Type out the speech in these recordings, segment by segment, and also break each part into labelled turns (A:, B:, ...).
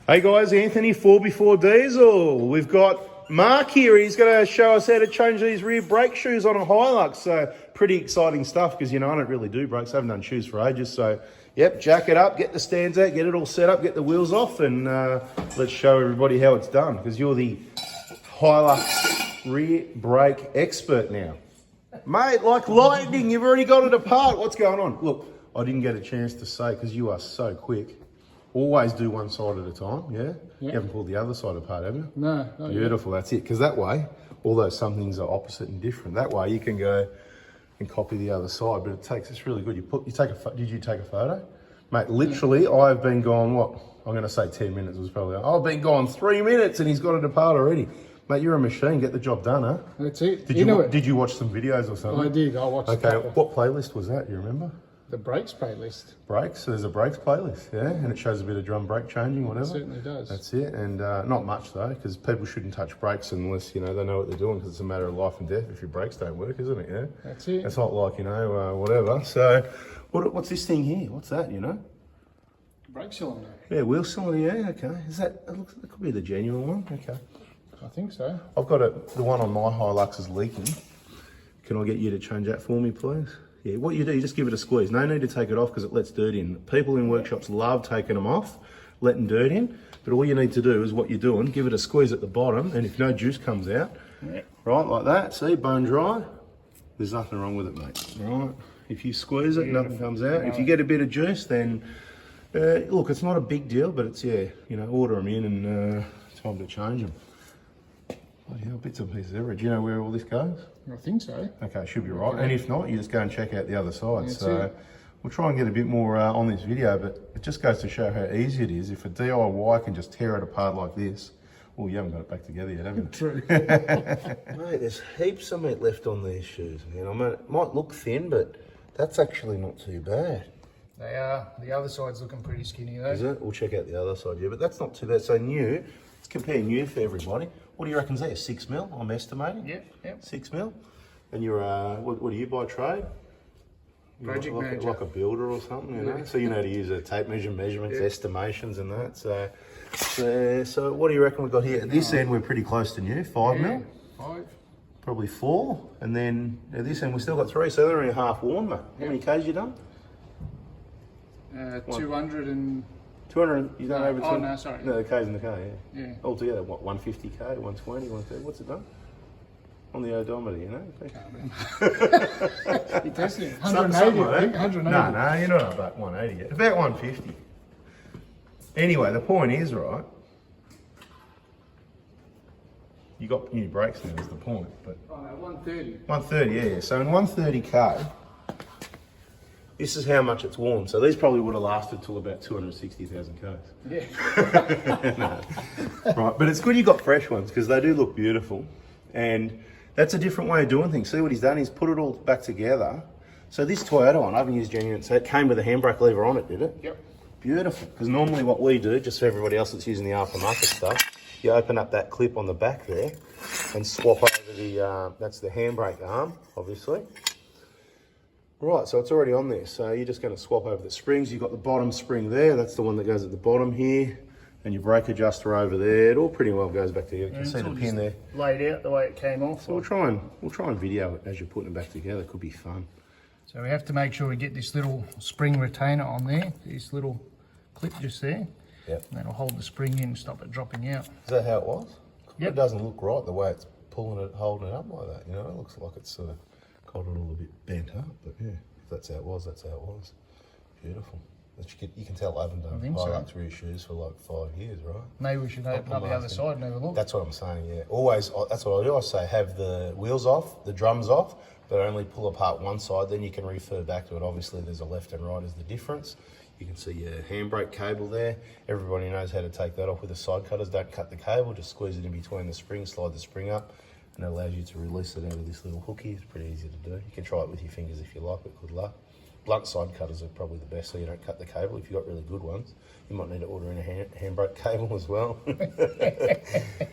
A: Hey guys, Anthony, 4x4 Diesel. We've got Mark here. He's going to show us how to change these rear brake shoes on a HILUX. So pretty exciting stuff because, you know, I don't really do brakes. I haven't done shoes for ages. So, yep, jack it up, get the stands out, get it all set up, get the wheels off, and let's show everybody how it's done because you're the HILUX rear brake expert now. Mate, like lightning, you've already got it apart. What's going on? Look, I didn't get a chance to say because you are so quick. Always do one side at a time, yeah? You haven't pulled the other side apart, have you?
B: No.
A: Beautiful, that's it. Because that way, although some things are opposite and different, that way you can go and copy the other side. But it's really good. Did you take a photo? Mate, literally, I've been gone, what? I'm going to say 10 minutes was probably, I've been gone 3 minutes and he's got it apart already. Mate, you're a machine. Get the job done, huh?
B: That's it.
A: Did you watch some videos or something?
B: I did. I watched.
A: Okay, what playlist was that? Do you remember?
B: The brakes playlist.
A: Brakes, so there's a brakes playlist, yeah, and it shows a bit of drum brake changing, whatever.
B: It certainly does.
A: That's it, and not much though, because people shouldn't touch brakes unless, you know, they know what they're doing, because it's a matter of life and death if your brakes don't work, isn't it, yeah?
B: That's it.
A: It's not like, you know, whatever. So, what's this thing here? What's that, you know?
B: Brake cylinder.
A: Yeah, wheel cylinder, yeah, okay. That could be the genuine one, okay.
B: I think so.
A: I've got the one on my Hilux is leaking. Can I get you to change that for me, please? Yeah, what you do, you just give it a squeeze. No need to take it off because it lets dirt in. People in workshops love taking them off, letting dirt in. But all you need to do is what you're doing, give it a squeeze at the bottom, and if no juice comes out, right, like that, see, bone dry, there's nothing wrong with it, mate. Right? If you squeeze it, nothing comes out. Right. If you get a bit of juice, then, look, it's not a big deal, but it's, yeah, you know, order them in and time to change them. Bloody hell, bits and pieces everywhere. Do you know where all this goes?
B: I think so.
A: Okay, should be right. And if not, you just go and check out the other side.
B: That's
A: so
B: it.
A: We'll try and get a bit more on this video, but it just goes to show how easy it is. If a D.I.Y can just tear it apart like this, well, you haven't got it back together yet, have you?
B: True.
A: Mate, there's heaps of meat left on these shoes. You know, I mean, it might look thin, but that's actually not too bad.
B: They are. The other side's looking pretty skinny though.
A: Is it? We'll check out the other side, yeah, but that's not too bad. So new, let's compare new for everybody. What do you reckon's there? 6 mil, I'm estimating?
B: Yep.
A: 6 mil. And you're, what do you by trade?
B: Project manager.
A: Like a builder or something, you know? So you know to use a tape measurements, estimations and that. So what do you reckon we've got here? At this end, we're pretty close to new, 5 mil.
B: 5.
A: Probably 4. And then at this end, we've still got 3, so they're only half worn, mate. How many Ks you done?
B: 200 and...
A: 200, you done over 200?
B: Oh, no, sorry.
A: No, the K's in the car,
B: Yeah.
A: Altogether, what, 150K, 120, 130, what's it done? On the odometer, you know?
B: You tested it. 180, I think. 180.
A: No, you're not about 180 yet. About 150. Anyway, the point is, right, you got new brakes now is the point. But
B: Oh, no, 130.
A: 130, yeah. So in 130K, this is how much it's worn. So these probably would have lasted till about 260,000 Ks.
B: Yeah.
A: No. Right, but it's good you got fresh ones because they do look beautiful. And that's a different way of doing things. See what he's done? He's put it all back together. So this Toyota one, I haven't used genuine, so it came with a handbrake lever on it, did it?
B: Yep.
A: Beautiful. Because normally what we do, just for everybody else that's using the aftermarket stuff, you open up that clip on the back there and swap over the, that's the handbrake arm, obviously. Right, so it's already on there. So you're just going to swap over the springs. You've got the bottom spring there. That's the one that goes at the bottom here. And your brake adjuster over there. It all pretty well goes back together. You can see the pin there.
B: Laid out the way it came off.
A: So we'll try and video it as you're putting it back together. It could be fun.
B: So we have to make sure we get this little spring retainer on there. This little clip just there.
A: Yep.
B: And that'll hold the spring in and stop it dropping out.
A: Is that how it was?
B: Yep.
A: It doesn't look right the way it's pulling it, holding it up like that. You know, it looks like it's sort of got it all a bit bent up. But yeah, if that's how it was, that's how it was. Beautiful. You can tell I haven't done Hilux rear shoes for like 5 years, right?
B: Maybe we should open up the other side and have a look.
A: That's what I'm saying, yeah. Always, that's what I do. I say have the wheels off, the drums off, but only pull apart one side, then you can refer back to it. Obviously, there's a left and right is the difference. You can see your handbrake cable there. Everybody knows how to take that off with the side cutters. Don't cut the cable, just squeeze it in between the springs, slide the spring up, and it allows you to release it out of this little hooky. It's pretty easy to do. You can try it with your fingers if you like, but good luck. Blunt side cutters are probably the best so you don't cut the cable. If you've got really good ones, you might need to order in a handbrake cable as well.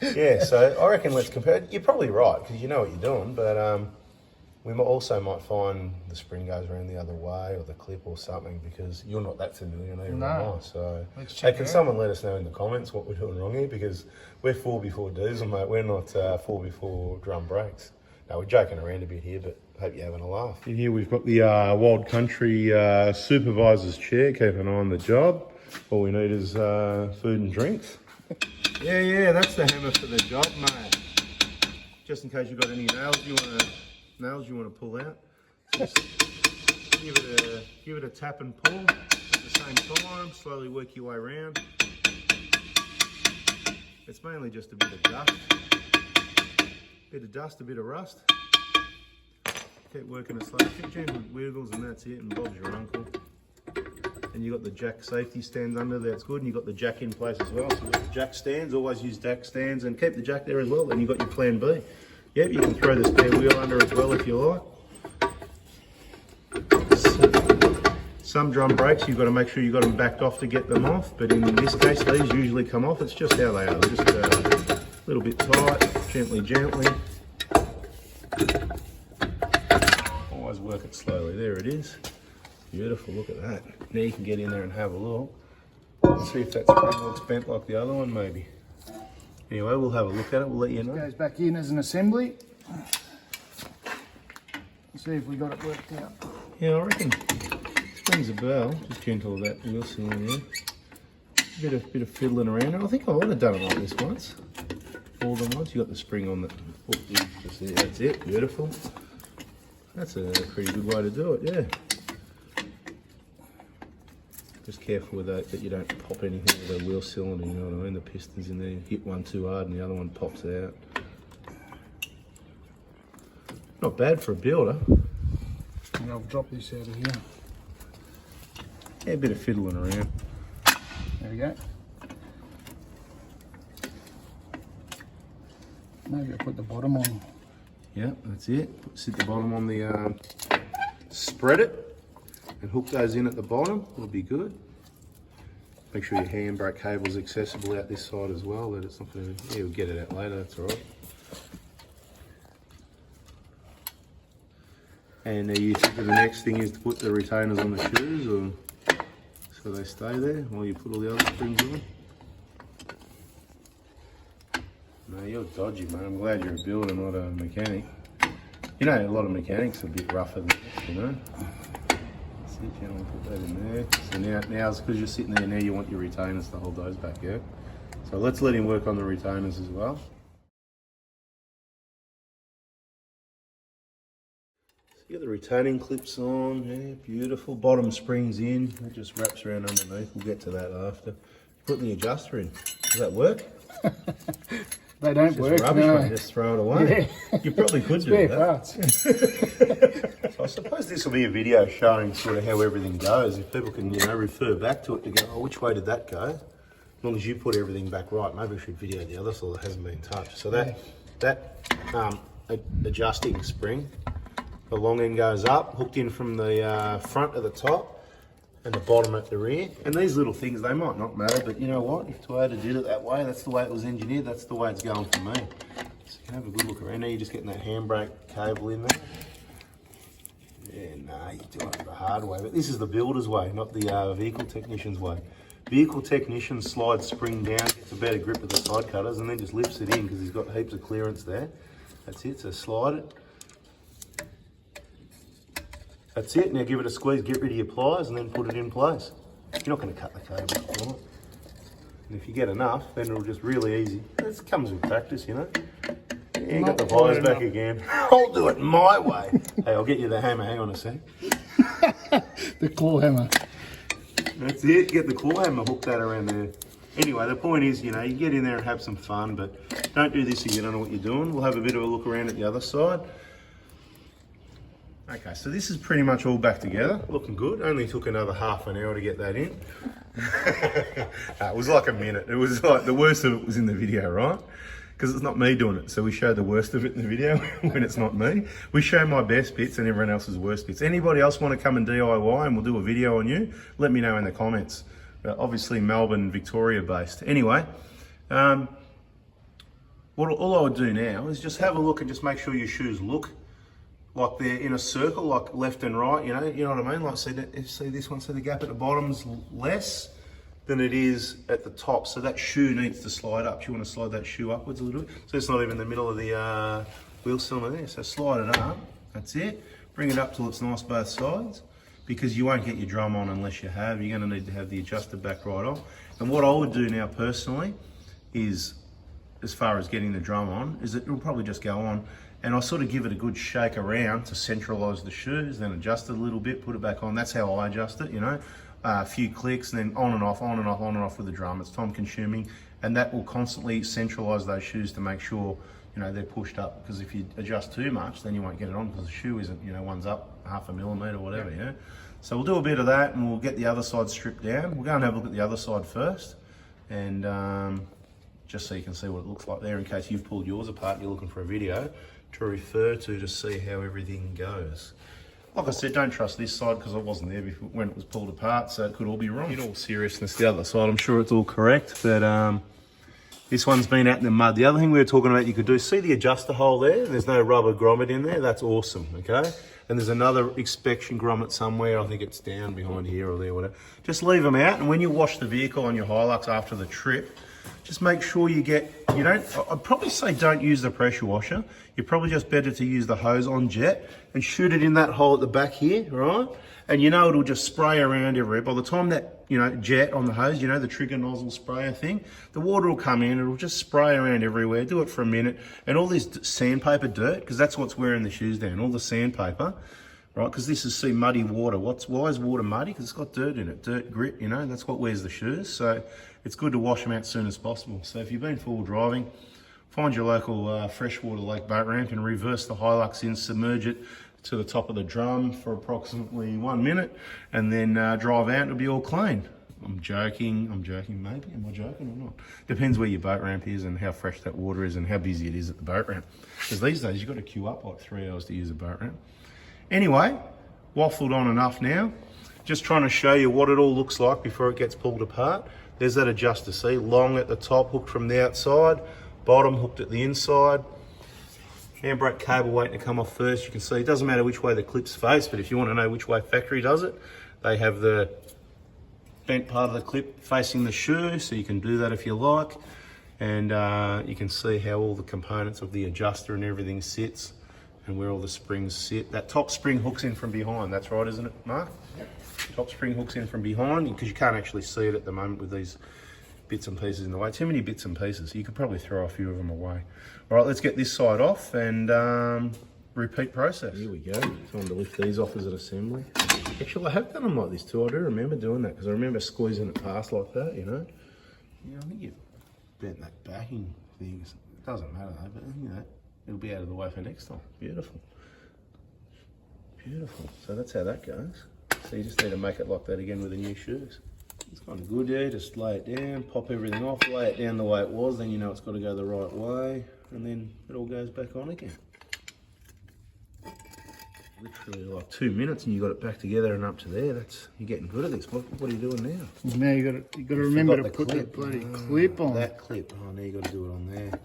A: Yeah, so I reckon let's compare. You're probably right because you know what you're doing, but We also might find the spring goes around the other way or the clip or something, because you're not that familiar, neither am I. So, hey, can someone let us know in the comments what we're doing wrong here? Because we're 4x4 diesel, mate. We're not 4x4 drum brakes. No, we're joking around a bit here, but hope you're having a laugh. In here we've got the Wild Country supervisor's chair, keeping an eye on the job. All we need is food and drinks. Yeah, that's the hammer for the job, mate. Just in case you've got any nails you want to pull out. Just give it a tap and pull at the same time. Slowly work your way around. It's mainly just a bit of dust. A bit of rust. Keep working it slowly. Keep gentle wiggles, and that's it. And Bob's your uncle. And you got the jack safety stands under there. That's good. And you got the jack in place as well. So you've got the jack stands. Always use jack stands, and keep the jack there as well. Then you've got your plan B. Yep, you can throw the spare wheel under as well if you like. Some drum brakes, you've got to make sure you've got them backed off to get them off, but in this case, these usually come off. It's just how they are. They're just a little bit tight, gently. Always work it slowly. There it is. Beautiful, look at that. Now you can get in there and have a look. Let's see if that spring looks bent like the other one, maybe. Anyway, we'll have a look at it, we'll let you know.
B: Goes back in as an assembly. See if we got it worked out.
A: Yeah, I reckon. Springs a bell, just gentle with that wheel cylinder. Bit of fiddling around. I think I might have done it like this once. More than once. You got the spring on the hook. Just there. That's it. Beautiful. That's a pretty good way to do it. Yeah. Just careful with that you don't pop anything with the wheel cylinder. You know what I mean? The piston's in there. You hit one too hard, and the other one pops out. Not bad for a builder.
B: And I'll drop this out of here.
A: Yeah, a bit of fiddling around.
B: There we go. Maybe I'll put the bottom on.
A: Yeah, that's it. Sit the bottom on the, spread it and hook those in at the bottom. It'll be good. Make sure your handbrake cable's accessible out this side as well. That it's not going to, yeah, we'll get it out later, that's all right. And you think the next thing is to put the retainers on the shoes, or so they stay there while you put all the other springs on. No, you're dodgy, man. I'm glad you're a builder, not a mechanic. You know, a lot of mechanics are a bit rougher than this, you know. That's it, you want to put that in there. So now it's because you're sitting there, now you want your retainers to hold those back, yeah? So let's let him work on the retainers as well. You got the retaining clips on, yeah, beautiful. Bottom springs in, it just wraps around underneath. We'll get to that after. Putting the adjuster in. Does that work?
B: They don't
A: Just
B: work.
A: Rubbish,
B: No.
A: mate. Just throw it away. Yeah. You probably could do that.
B: Parts.
A: So I suppose this will be a video showing sort of how everything goes. If people can, you know, refer back to it to go, oh, which way did that go? As long as you put everything back right, maybe we should video the other side that hasn't been touched. So that adjusting spring. The long end goes up, hooked in from the front at the top and the bottom at the rear. And these little things, they might not matter, but you know what? If Toyota did it that way, that's the way it was engineered, that's the way it's going for me. So you can have a good look around. Now you're just getting that handbrake cable in there. Yeah, nah, you're doing it the hard way. But this is the builder's way, not the vehicle technician's way. Vehicle technician slides spring down, gets a better grip of the side cutters, and then just lifts it in because he's got heaps of clearance there. That's it, so slide it. That's it, now give it a squeeze, get rid of your pliers and then put it in place. You're not going to cut the cable, right? And if you get enough, then it'll just really easy. It comes with practice, you know. Yeah, you got the pliers back again. I'll do it my way. Hey, I'll get you the hammer, hang on a sec.
B: The claw hammer.
A: That's it, get the claw hammer, hook that around there. Anyway, the point is, you know, you get in there and have some fun, but don't do this if you don't know what you're doing. We'll have a bit of a look around at the other side. Okay, so this is pretty much all back together, looking good. Only took another half an hour to get that in. It was like a minute. It was like the worst of it was in the video, right? Because it's not me doing it, so we show the worst of it in the video when it's not me. We show my best bits and everyone else's worst bits. Anybody else want to come and DIY and we'll do a video on you? Let me know in the comments. Obviously Melbourne, Victoria based. Anyway, all I would do now is just have a look and just make sure your shoes look like they're in a circle, like left and right, you know what I mean? Like, see this one, see the gap at the bottom's less than it is at the top. So that shoe needs to slide up. You want to slide that shoe upwards a little bit. So it's not even in the middle of the wheel cylinder there. So slide it up, that's it. Bring it up till it's nice both sides, because you won't get your drum on unless you have. You're going to need to have the adjuster back right on. And what I would do now personally is, as far as getting the drum on, is that it'll probably just go on, and I sort of give it a good shake around to centralise the shoes, then adjust it a little bit, put it back on. That's how I adjust it, you know. A few clicks, and then on and off, on and off, on and off with the drum. It's time consuming, and that will constantly centralise those shoes to make sure, you know, they're pushed up. Because if you adjust too much, then you won't get it on, because the shoe isn't, you know, one's up 0.5 millimetre or whatever, yeah. So we'll do a bit of that, and we'll get the other side stripped down. We'll go and have a look at the other side first, and just so you can see what it looks like there, in case you've pulled yours apart and you're looking for a video to refer to see how everything goes. Like I said, don't trust this side, because I wasn't there before when it was pulled apart, so it could all be wrong. In all seriousness, the other side, I'm sure it's all correct, but this one's been out in the mud. The other thing we were talking about you could do, see the adjuster hole there? There's no rubber grommet in there. That's awesome, okay? And there's another inspection grommet somewhere. I think it's down behind here or there, whatever. Just leave them out, and when you wash the vehicle on your HILUX after the trip, just make sure I'd probably say don't use the pressure washer. You're probably just better to use the hose on jet and shoot it in that hole at the back here, right? And you know it'll just spray around everywhere. By the time that, you know, jet on the hose, you know, the trigger nozzle sprayer thing, the water will come in, it'll just spray around everywhere. Do it for a minute. And all this sandpaper dirt, because that's what's wearing the shoes down, all the sandpaper, right? Because this is, muddy water. Why is water muddy? Because it's got dirt in it, dirt, grit, you know, that's what wears the shoes. So it's good to wash them out as soon as possible. So if you've been full driving, find your local freshwater lake boat ramp and reverse the HILUX in, submerge it to the top of the drum for approximately 1 minute, and then drive out, it'll be all clean. I'm joking maybe, am I joking or not? Depends where your boat ramp is and how fresh that water is and how busy it is at the boat ramp. Because these days you've got to queue up like 3 hours to use a boat ramp. Anyway, waffled on enough now. Just trying to show you what it all looks like before it gets pulled apart. There's that adjuster, see, long at the top, hooked from the outside, bottom hooked at the inside. Handbrake cable waiting to come off first. You can see it doesn't matter which way the clips face, but if you want to know which way factory does it, they have the bent part of the clip facing the shoe, so you can do that if you like. And you can see how all the components of the adjuster and everything sits, and where all the springs sit. That top spring hooks in from behind, that's right, isn't it, Mark? Yep. Top spring hooks in from behind, because you can't actually see it at the moment with these bits and pieces in the way. Too many bits and pieces. You could probably throw a few of them away. All right, let's get this side off and repeat process. Here we go. Time to lift these off as an assembly. Actually, I have done them like this too. I do remember doing that, because I remember squeezing it past like that, you know. Yeah, I think you bent that backing thing. It doesn't matter though, but you know, it'll be out of the way for next time. Beautiful. Beautiful. So that's how that goes. So you just need to make it like that again with the new shoes. It's kind of good there. Just lay it down, pop everything off, lay it down the way it was, then you know it's got to go the right way, and then it all goes back on again. Literally like 2 minutes and you got it back together and up to there. You're getting good at this. What are you doing now?
B: Now you got to remember to put the bloody clip on.
A: That clip. Oh, now you got to do it on there.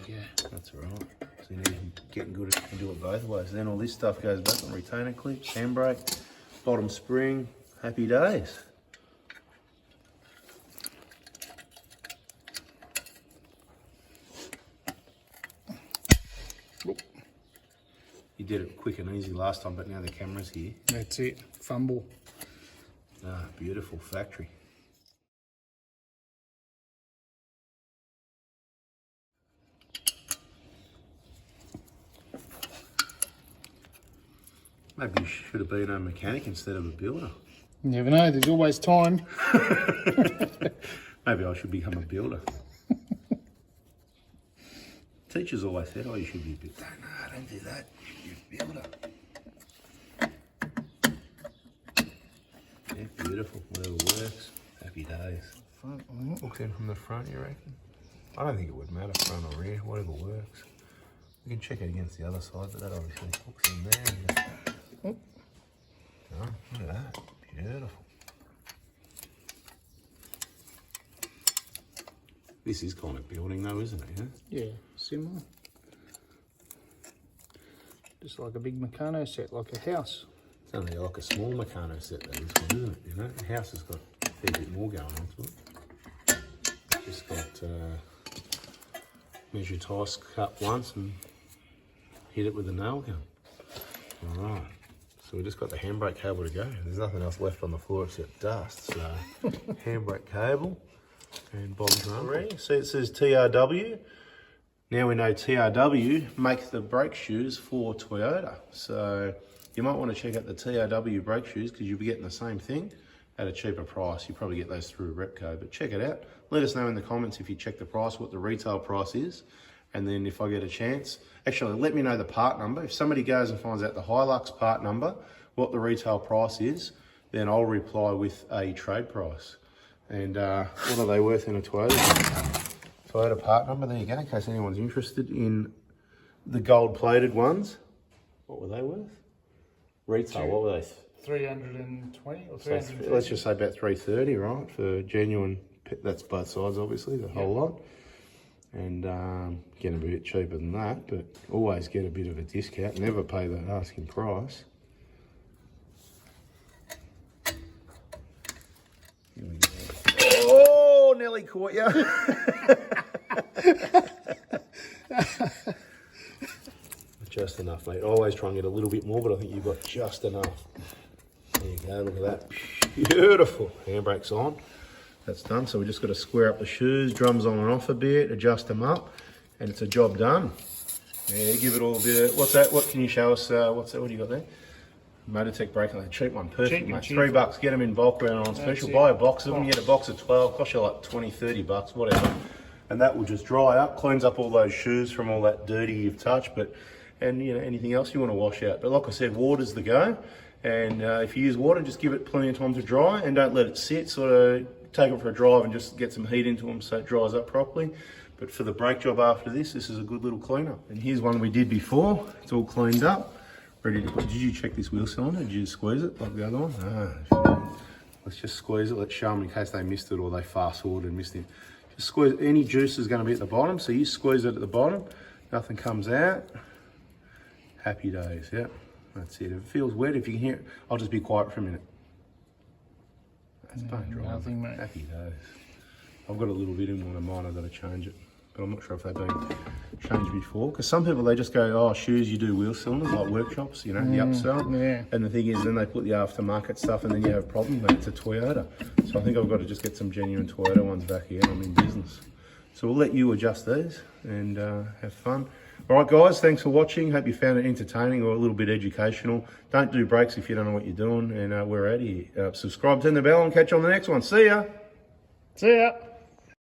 B: Yeah.
A: That's all right. So you're getting good at and do it both ways. Then all this stuff goes back on retainer clips, handbrake, bottom spring. Happy days. You did it quick and easy last time, but now the camera's here.
B: That's it. Fumble.
A: Ah, beautiful factory. Maybe you should have been a mechanic instead of a builder.
B: You never know, there's always time.
A: Maybe I should become a builder. Teachers always said, oh, you should be a builder. No, don't do that. You should be a builder. Yeah, beautiful. Whatever works. Happy days. Front, look in from the front, you reckon? I don't think it would matter, front or rear, whatever works. We can check it against the other side, but that obviously hooks in there. And just... Oh, look at that. Beautiful. This is kind of building though, isn't it?
B: Yeah, similar. Just like a big Meccano set, like a house.
A: It's only like a small Meccano set, that is one, isn't it? You know, the house has got a fair bit more going on to it. Just got measure twice, cut once, and hit it with a nail gun. All right. So we just got the handbrake cable to go. There's nothing else left on the floor except dust. So handbrake cable and bottom drum. See, it says TRW. Now we know TRW makes the brake shoes for Toyota. So you might want to check out the TRW brake shoes because you'll be getting the same thing at a cheaper price. You probably get those through Repco, but check it out. Let us know in the comments if you check the price, what the retail price is. And then if I get a chance, actually let me know the part number. If somebody goes and finds out the HILUX part number, what the retail price is, then I'll reply with a trade price. And what are they worth in a Toyota? Toyota part number, there you go, in case anyone's interested in the gold plated ones. What were they worth? Retail, what were they?
B: 320 or 330?
A: Let's just say about 330, right? For genuine, that's both sides obviously, the whole lot. And get a bit cheaper than that, but always get a bit of a discount. Never pay the asking price. Here we go. Oh, nearly caught you. Just enough, mate. I always try and get a little bit more, but I think you've got just enough. There you go, look at that. Beautiful. Handbrake's on. That's done, so we just got to square up the shoes, drums on and off a bit, adjust them up, and it's a job done. Yeah, give it all a bit of, what's that? What can you show us? What's that? What do you got there? Motortech brake, a cheap one, perfect, mate. $3, get them in bulk around on special. Buy a box of them, get a box of 12, cost you like 20, 30 bucks, whatever. And that will just dry up, cleans up all those shoes from all that dirty you've touched, and you know, anything else you want to wash out. But like I said, water's the go. And if you use water, just give it plenty of time to dry and don't let it sit. Sort of take it for a drive and just get some heat into them so it dries up properly. But for the brake job after this is a good little cleanup. And here's one we did before. It's all cleaned up, ready to put. Did you check this wheel cylinder? Did you squeeze it like the other one? Let's just squeeze it. Let's show them in case they missed it or they fast forwarded and missed it. Just squeeze. Any juice is going to be at the bottom, so you squeeze it at the bottom. Nothing comes out. Happy days. Yep. That's it. If it feels wet, if you can hear it, I'll just be quiet for a minute. That's bone dry.
B: Nothing, mate.
A: Happy days. I've got a little bit in one of mine, I've got to change it. But I'm not sure if they've been changed before. Because some people, they just go, oh, shoes, you do wheel cylinders, like workshops, you know, the upsell.
B: Yeah.
A: And the thing is, then they put the aftermarket stuff and then you have problems, mate. It's a Toyota. So I think I've got to just get some genuine Toyota ones back here. I'm in business. So we'll let you adjust these and have fun. All right, guys, thanks for watching. Hope you found it entertaining or a little bit educational. Don't do brakes if you don't know what you're doing. And we're out of here. Subscribe, turn the bell, and catch you on the next one. See ya.
B: See ya.